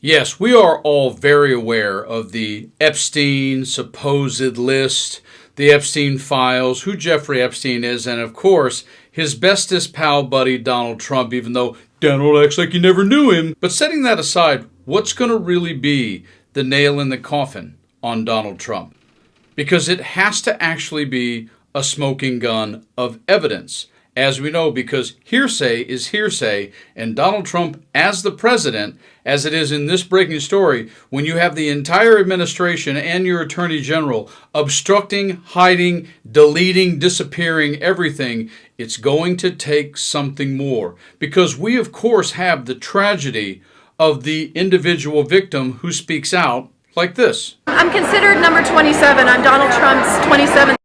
Yes, we are all very aware of the Epstein supposed list, the Epstein files, who Jeffrey Epstein is, and of course, his bestest pal buddy Donald Trump, even though Donald acts like you never knew him. But setting that aside, what's going to really be the nail in the coffin on Donald Trump? Because it has to actually be a smoking gun of evidence. As we know, because hearsay is hearsay, and Donald Trump, as the president, as it is in this breaking story, when you have the entire administration and your attorney general obstructing, hiding, deleting, disappearing everything, it's going to take something more. Because we, of course, have the tragedy of the individual victim who speaks out like this. I'm considered number 27 on Donald Trump's 27th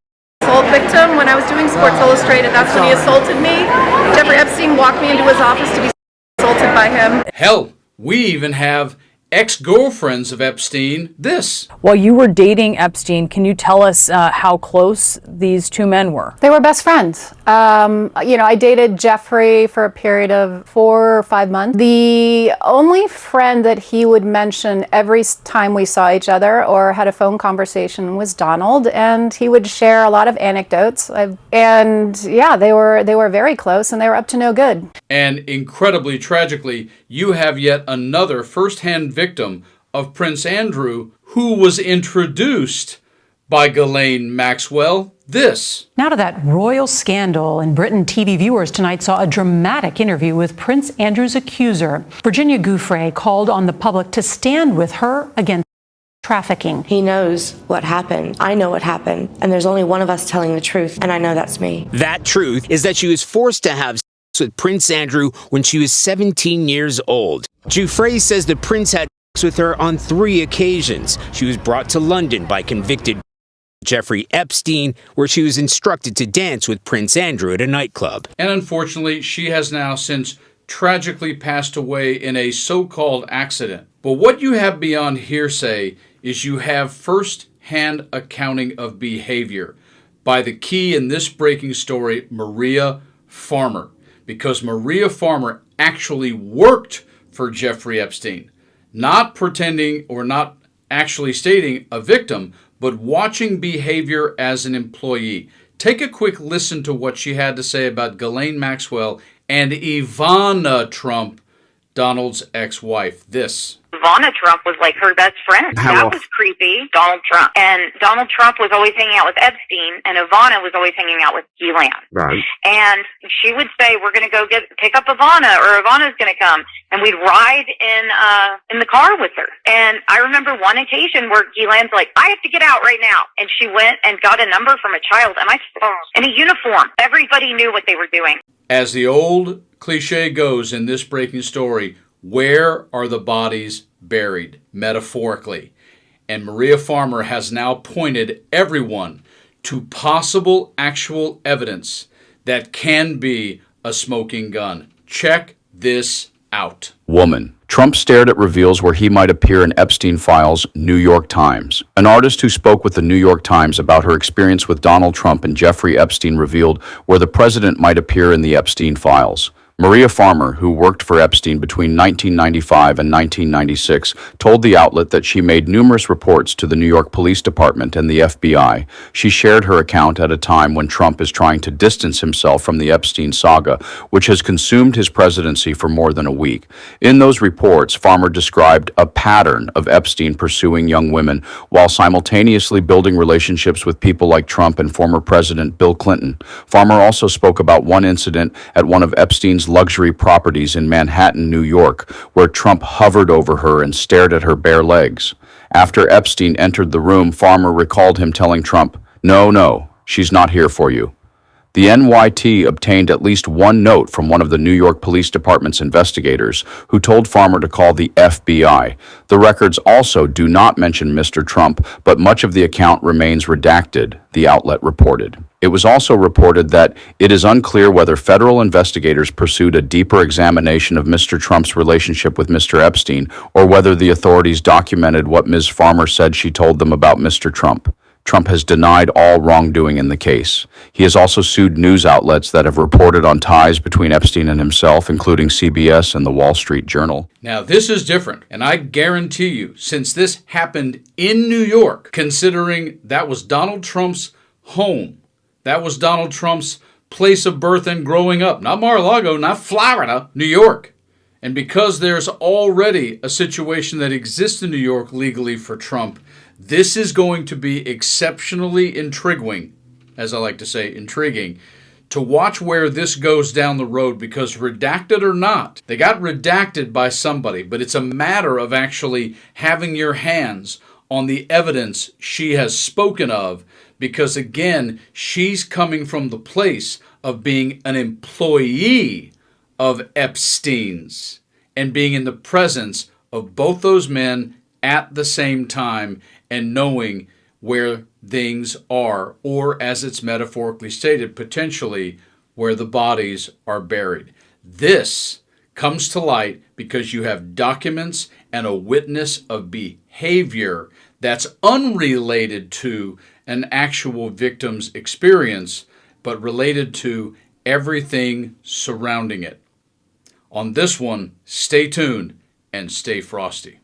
assault victim. When I was doing Sports Illustrated, that's when he assaulted me. Jeffrey Epstein walked me into his office to be assaulted by him. Hell, we even have ex-girlfriends of Epstein. This. While you were dating Epstein, can you tell us how close these two men were? They were best friends. I dated Jeffrey for a period of 4 or 5 months. The only friend that he would mention every time we saw each other or had a phone conversation was Donald, and he would share a lot of anecdotes. They were very close, and they were up to no good. And incredibly, tragically, you have yet another first-hand victim of Prince Andrew, who was introduced by Ghislaine Maxwell. This. Now to that royal scandal in Britain. TV viewers tonight saw a dramatic interview with Prince Andrew's accuser. Virginia Giuffre called on the public to stand with her against trafficking. He knows what happened. I know what happened. And there's only one of us telling the truth, and I know that's me. That truth is that she was forced to have sex with Prince Andrew when she was 17 years old. Giuffre says the prince had sex with her on 3 occasions. She was brought to London by convicted Jeffrey Epstein, where she was instructed to dance with Prince Andrew at a nightclub. And unfortunately, she has now since tragically passed away in a so-called accident. But what you have beyond hearsay is you have first-hand accounting of behavior by the key in this breaking story, Maria Farmer. Because Maria Farmer actually worked for Jeffrey Epstein. Not pretending or not actually stating a victim, but watching behavior as an employee. Take a quick listen to what she had to say about Ghislaine Maxwell and Ivana Trump, Donald's ex-wife. This. Ivana Trump was like her best friend. That was creepy. Donald Trump. And Donald Trump was always hanging out with Epstein, and Ivana was always hanging out with Ghislaine. Right. And she would say, we're going to go pick up Ivana, or Ivana's going to come. And we'd ride in the car with her. And I remember one occasion where Ghislaine's like, I have to get out right now. And she went and got a number from a child, in a uniform. Everybody knew what they were doing. As the old cliche goes in this breaking story, where are the bodies buried, metaphorically? And Maria Farmer has now pointed everyone to possible actual evidence that can be a smoking gun. Check this out. Woman. Trump stared at reveals where he might appear in Epstein files, New York Times. An artist who spoke with the New York Times about her experience with Donald Trump and Jeffrey Epstein revealed where the president might appear in the Epstein files. Maria Farmer, who worked for Epstein between 1995 and 1996, told the outlet that she made numerous reports to the New York Police Department and the FBI. She shared her account at a time when Trump is trying to distance himself from the Epstein saga, which has consumed his presidency for more than a week. In those reports, Farmer described a pattern of Epstein pursuing young women while simultaneously building relationships with people like Trump and former President Bill Clinton. Farmer also spoke about one incident at one of Epstein's luxury properties in Manhattan, New York, where Trump hovered over her and stared at her bare legs. After Epstein entered the room, Farmer recalled him telling Trump, No, she's not here for you." The NYT obtained at least one note from one of the New York Police Department's investigators, who told Farmer to call the FBI. The records also do not mention Mr. Trump, but much of the account remains redacted, the outlet reported. It was also reported that it is unclear whether federal investigators pursued a deeper examination of Mr. Trump's relationship with Mr. Epstein, or whether the authorities documented what Ms. Farmer said she told them about Mr. Trump. Trump has denied all wrongdoing in the case. He has also sued news outlets that have reported on ties between Epstein and himself, including CBS and the Wall Street Journal. Now, this is different, and I guarantee you, since this happened in New York, considering that was Donald Trump's home, that was Donald Trump's place of birth and growing up, not Mar-a-Lago, not Florida, New York. And because there's already a situation that exists in New York legally for Trump, this is going to be exceptionally intriguing, as I like to say, intriguing, to watch where this goes down the road, because redacted or not, they got redacted by somebody, but it's a matter of actually having your hands on the evidence she has spoken of, because again, she's coming from the place of being an employee of Epstein's and being in the presence of both those men at the same time and knowing where things are, or as it's metaphorically stated, potentially where the bodies are buried. This comes to light because you have documents and a witness of behavior that's unrelated to an actual victim's experience, but related to everything surrounding it. On this one, stay tuned and stay frosty.